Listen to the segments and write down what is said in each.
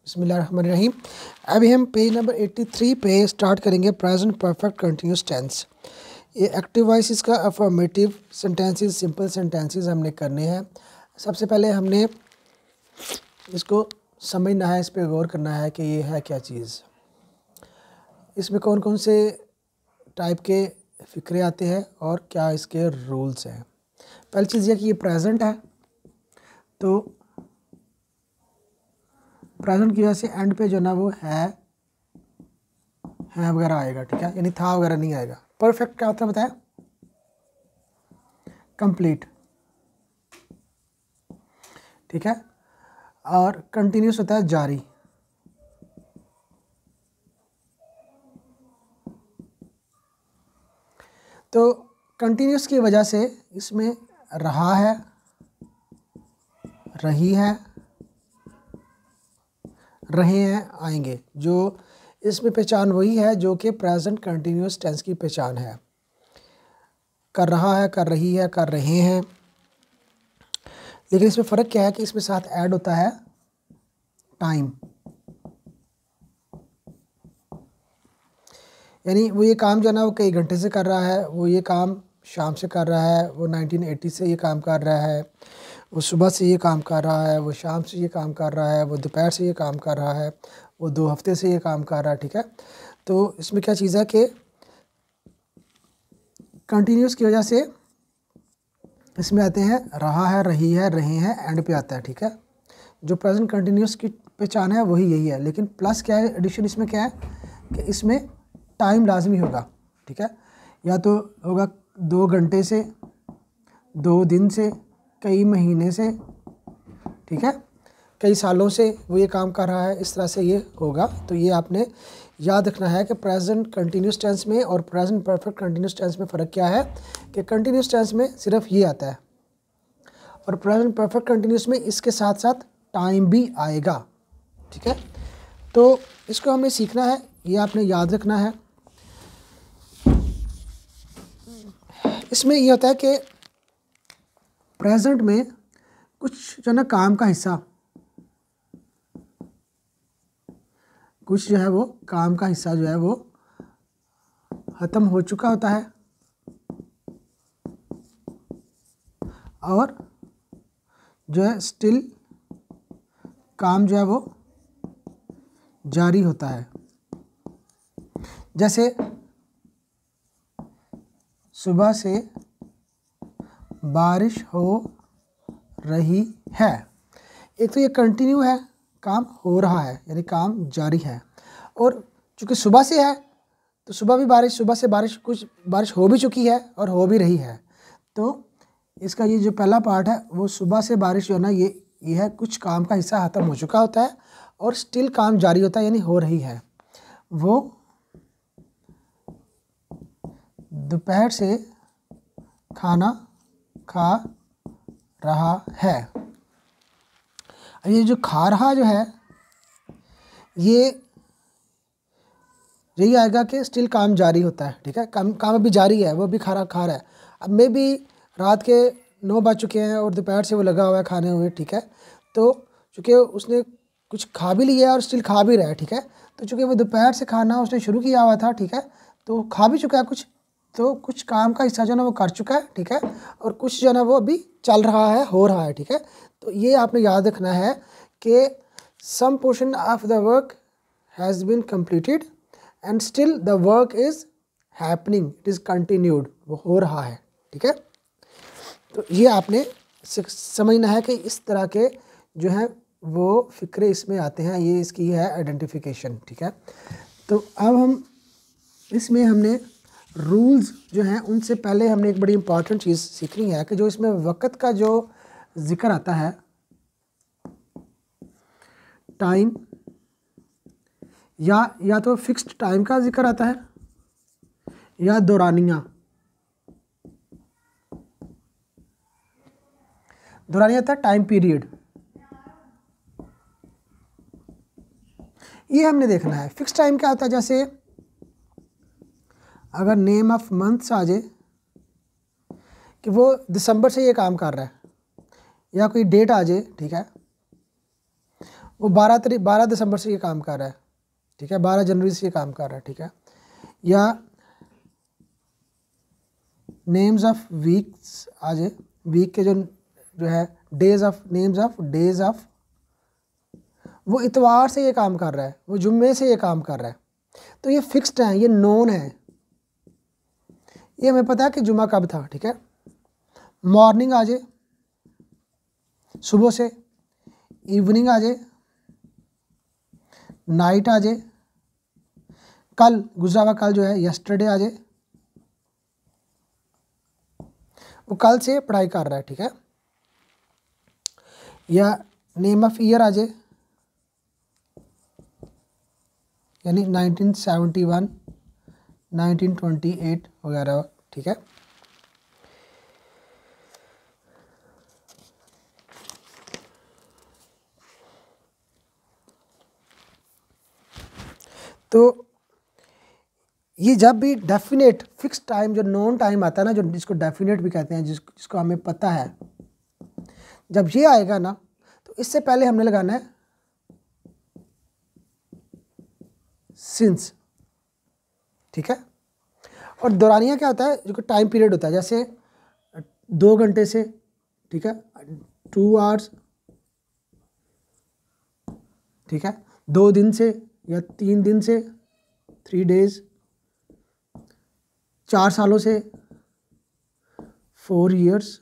बिस्मिल्लाहिर्रहमानिर्रहीम। अभी हम पेज नंबर 83 पे स्टार्ट करेंगे प्रेजेंट परफेक्ट कंटिन्यूस टेंस। ये एक्टिव वॉइस इसका अफर्मेटिव सेंटेंसेस, सिंपल सेंटेंसेस हमने करने हैं। सबसे पहले हमने इसको समझना है, इस पर गौर करना है कि ये है क्या चीज़, इसमें कौन कौन से टाइप के फ़िक्रे आते हैं और क्या इसके रूल्स हैं। पहली चीज़ ये कि ये प्रेजेंट है, तो प्रेजेंट की वजह से एंड पे जो ना वो है वगैरह आएगा, ठीक है, यानी था वगैरह नहीं आएगा। परफेक्ट क्या होता है बताया? कंप्लीट, ठीक है। और कंटिन्यूस होता है जारी। तो कंटिन्यूस की वजह से इसमें रहा है, रही है, रहे हैं, आएंगे। जो इसमें पहचान वही है जो कि प्रेजेंट कंटिन्यूस टेंस की पहचान है। कर रहा है, कर रही है, कर रहे हैं। लेकिन इसमें फ़र्क क्या है कि इसमें साथ ऐड होता है टाइम, यानी वो ये काम जो है ना वो कई घंटे से कर रहा है, वो ये काम शाम से कर रहा है, वो 1980 से ये काम कर रहा है, वो सुबह से ये काम कर रहा है, वो शाम से ये काम कर रहा है, वो दोपहर से ये काम कर रहा है, वो 2 हफ्ते से ये काम कर रहा है, ठीक है। तो इसमें क्या चीज़ है कि कंटिन्यूस की वजह से इसमें आते हैं रहा है, रही है, रहे हैं, एंड पे आता है, ठीक है। जो प्रेजेंट कंटिन्यूस की पहचान है वही यही है, लेकिन प्लस क्या है, एडिशन इसमें क्या है कि इसमें टाइम लाजमी होगा, ठीक है। या तो होगा 2 घंटे से, 2 दिन से, कई महीने से, ठीक है, कई सालों से वो ये काम कर रहा है, इस तरह से ये होगा। तो ये आपने याद रखना है कि प्रेजेंट कंटिन्यूस टेंस में और प्रेजेंट परफेक्ट कंटिन्यूस टेंस में फ़र्क क्या है कि कंटिन्यूस टेंस में सिर्फ ये आता है और प्रेजेंट परफेक्ट कंटिन्यूस में इसके साथ साथ टाइम भी आएगा, ठीक है। तो इसको हमें सीखना है, ये आपने याद रखना है। इसमें ये होता है कि प्रेजेंट में कुछ जो है ना काम का हिस्सा, कुछ जो है वो काम का हिस्सा जो है वो ख़त्म हो चुका होता है और जो है स्टिल काम जो है वो जारी होता है। जैसे सुबह से बारिश हो रही है, एक तो ये कंटिन्यू है, काम हो रहा है यानी काम जारी है, और चूँकि सुबह से है तो सुबह भी बारिश, सुबह से बारिश, कुछ बारिश हो भी चुकी है और हो भी रही है। तो इसका ये जो पहला पार्ट है वो सुबह से बारिश जो है ना ये है, कुछ काम का हिस्सा ख़त्म हो चुका होता है और स्टिल काम जारी होता है यानी हो रही है। वो दोपहर से खाना खा रहा है। ये जो खा रहा जो है ये यही आएगा कि स्टिल काम जारी होता है, ठीक है। काम अभी जारी है, वो भी खा रहा है। अब मे भी रात के 9 बज चुके हैं और दोपहर से वो लगा हुआ है खाने हुए, ठीक है। तो चूँकि उसने कुछ खा भी लिया है और स्टिल खा भी रहा है, ठीक है। तो चूँकि वो दोपहर से खाना उसने शुरू किया हुआ था, ठीक है, तो खा भी चुका है कुछ, तो कुछ काम का हिस्सा जो है ना वो कर चुका है, ठीक है, और कुछ जो है ना वो अभी चल रहा है, हो रहा है, ठीक है। तो ये आपने याद रखना है कि some portion of the work has been completed and still the work is happening, it is continued, वो हो रहा है, ठीक है। तो ये आपने समझना है कि इस तरह के जो हैं वो फ़िक्रे इसमें आते हैं, ये इसकी है आइडेंटिफिकेशन, ठीक है। तो अब हम इसमें हमने रूल्स जो हैं उनसे पहले हमने एक बड़ी इंपॉर्टेंट चीज़ सीखनी है कि जो इसमें वक़्त का जो ज़िक्र आता है, टाइम, या तो फिक्स्ड टाइम का ज़िक्र आता है या दौरानिया आता है, टाइम पीरियड, ये हमने देखना है। फिक्स टाइम क्या होता है, जैसे अगर नेम ऑफ मंथ्स आ जाए कि वो दिसंबर से ये काम कर रहा है, या कोई डेट आ जाए, ठीक है, वो 12 दिसंबर से ये काम कर रहा है, ठीक है, 12 जनवरी से ये काम कर रहा है, ठीक है। या नेम्स ऑफ वीक्स आ जाए, वीक के जो है days of, names of days of, वो इतवार से ये काम कर रहा है, वो जुम्मे से ये काम कर रहा है, तो ये फिक्स्ड है, ये नोन है, ये हमें पता है कि जुम्मा कब था, ठीक है। मॉर्निंग आ जाए सुबह से, इवनिंग आ जाए, नाइट आ जाए, कल गुजरा हुआ कल जो है यस्टरडे आ जाए, वो कल से पढ़ाई कर रहा है, ठीक है। या नेम ऑफ ईयर आ जाए, यानी 1971, 1928 वगैरह, ठीक है। तो ये जब भी डेफिनेट फिक्स टाइम, जो नॉन टाइम आता है ना, जो जिसको डेफिनेट भी कहते हैं, जिसको हमें पता है, जब ये आएगा ना, तो इससे पहले हमने लगाना है सिंस, ठीक है। और दौरानिया क्या होता है, जो टाइम पीरियड होता है, जैसे 2 घंटे से, ठीक है, 2 आवर्स, ठीक है, 2 दिन से या 3 दिन से, 3 डेज, 4 सालों से, 4 ईयर्स,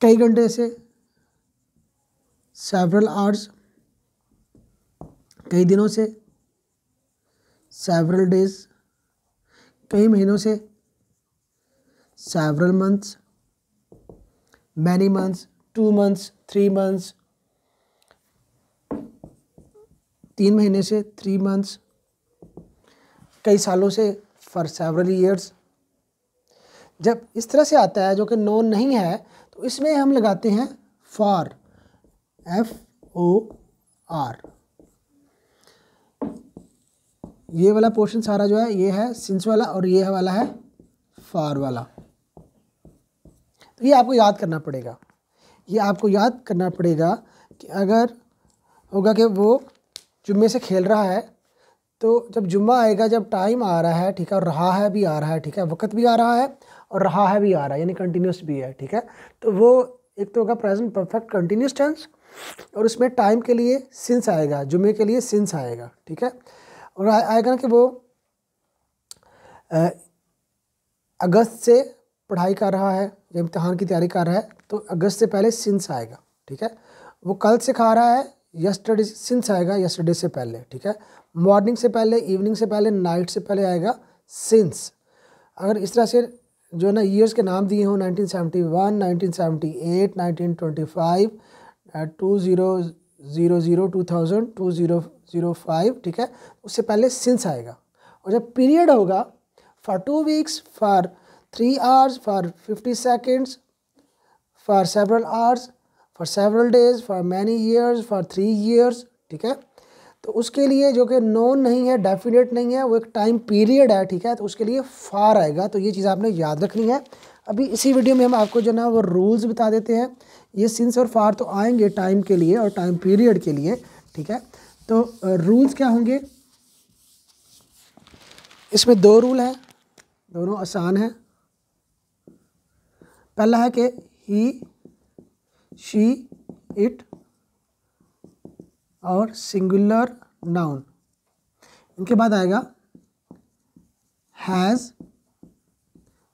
कई घंटे से, सेवरल आवर्स, कई दिनों से, सेवरल डेज, कई महीनों से, several months, many months, 2 months, 3 months, 3 महीने से, 3 मंथ्स, कई सालों से, फॉर सेवरल ईयर्स। जब इस तरह से आता है जो कि नोन नहीं है, तो इसमें हम लगाते हैं फॉर, FOR। ये वाला पोर्शन सारा जो है ये है सिंस वाला, और ये वाला है फॉर वाला। तो ये आपको याद करना पड़ेगा, ये आपको याद करना पड़ेगा कि अगर होगा कि वो जुम्मे से खेल रहा है, तो जब जुम्मा आएगा, जब टाइम आ रहा है, ठीक है, और रहा है भी आ रहा है, ठीक है, वक्त भी आ रहा है और रहा है भी आ रहा है, यानी कंटिन्यूस भी है, ठीक है। तो वो एक तो होगा प्रेजेंट परफेक्ट कंटिन्यूस टेंस, और उसमें टाइम के लिए सिंस आएगा, जुम्मे के लिए सिंस आएगा, ठीक है। और आएगा ना कि वो अगस्त से पढ़ाई कर रहा है या इम्तिहान की तैयारी कर रहा है, तो अगस्त से पहले सिंस आएगा, ठीक है। वो कल से खा रहा है, यस्टरडे सिंस आएगा, यस्टरडे से पहले, ठीक है। मॉर्निंग से पहले, इवनिंग से पहले, नाइट से पहले आएगा सिंस। अगर इस तरह से जो है ना ईयर्स के नाम दिए हों, 1971, 1978, 1925, 2000, 2000, 2005, ठीक है, उससे पहले सिंस आएगा। और जब पीरियड होगा for 2 weeks, for 3 hours, for 50 seconds, for several hours, for several days, for many years, for 3 years, ठीक है। तो उसके लिए जो कि नोन नहीं है, डेफिनेट नहीं है, वो एक टाइम पीरियड है, ठीक है, तो उसके लिए फार आएगा। तो ये चीज़ आपने याद रखनी है। अभी इसी वीडियो में हम आपको जो ना वो रूल्स बता देते हैं। ये सिंस और फार तो आएंगे टाइम के लिए और टाइम पीरियड के लिए, ठीक है। तो रूल्स क्या होंगे, इसमें 2 रूल हैं, दोनों आसान हैं। पहला है कि ही, शी, इट और सिंगुलर नाउन, इनके बाद आएगा has,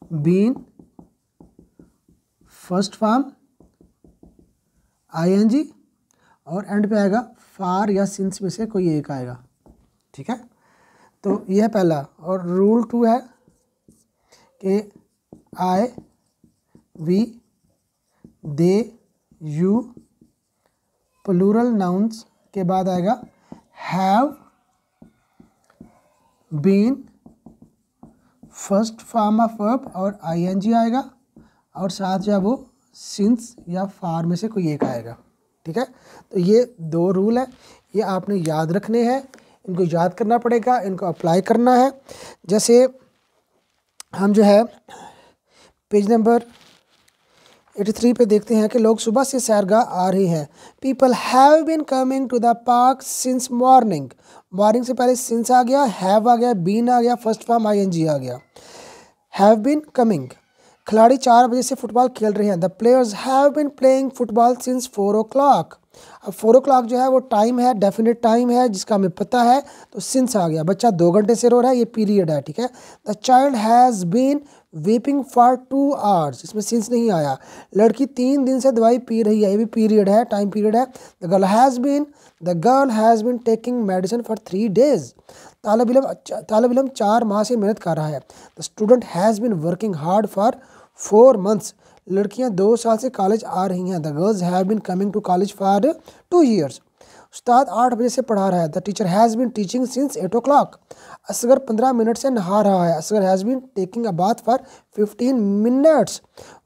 been, first form, ING, और एंड पे आएगा फार या सिंस में से कोई एक आएगा, ठीक है। तो यह है पहला। और रूल 2 है कि I, we, they, you, plural nouns के बाद आएगा have, been, first form of verb और ING आएगा, और साथ जो है वो सिंस या फार में से कोई एक आएगा, ठीक है। तो ये 2 रूल है, ये आपने याद रखने हैं, इनको याद करना पड़ेगा, इनको अप्लाई करना है। जैसे हम जो है पेज नंबर 83 पे देखते हैं कि लोग सुबह से सैरगाह आ रहे हैं। People have been coming to the park since morning. Morning से पहले सिंस आ गया, हैव आ गया, बीन आ गया, फर्स्ट फॉर्म आईएनजी आ गया। Have been coming. खिलाड़ी 4 बजे से फुटबॉल खेल रहे हैं। The players have been playing football since 4 o'clock। अब 4 o'clock जो है वो टाइम है, डेफिनेट टाइम है जिसका हमें पता है, तो सिंस आ गया। बच्चा 2 घंटे से रो रहा है, ये पीरियड है, ठीक है। The child has been weeping for 2 hours, इसमें सिंस नहीं आया। लड़की 3 दिन से दवाई पी रही है, ये भी पीरियड है, टाइम पीरियड है। The girl has been taking medicine for 3 days। तालब इलम 4 माह से मेहनत कर रहा है। The student has been working hard for 4 months। लड़कियां 2 साल से कॉलेज आ रही हैं। The girls have been coming to college for 2 years। उस्ताद 8 बजे से पढ़ा रहा है। The teacher has been teaching since 8 o'clock। Asgar 15 minute से नहा रहा है। Asgar has been taking a bath for 15 minutes।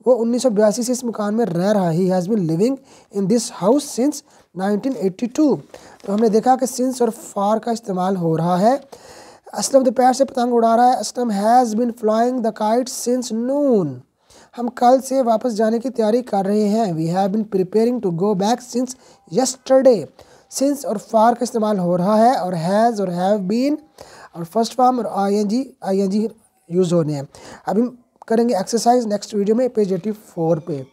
वो 1982 से इस मकान में रह रहा है। He has been living in this house since 1982। तो हमने देखा कि सिंस और फॉर का इस्तेमाल हो रहा है। असलम दोपहर से पतंग उड़ा रहा है। Aslam has been flying the kite since noon. हम कल से वापस जाने की तैयारी कर रहे हैं। We have been preparing to go back since yesterday. Since और फार का इस्तेमाल हो रहा है, और हैज़ और हैव बीन और फर्स्ट फॉर्म और आईएनजी यूज़ होने हैं। अभी करेंगे एक्सरसाइज नेक्स्ट वीडियो में पेज 84 पे।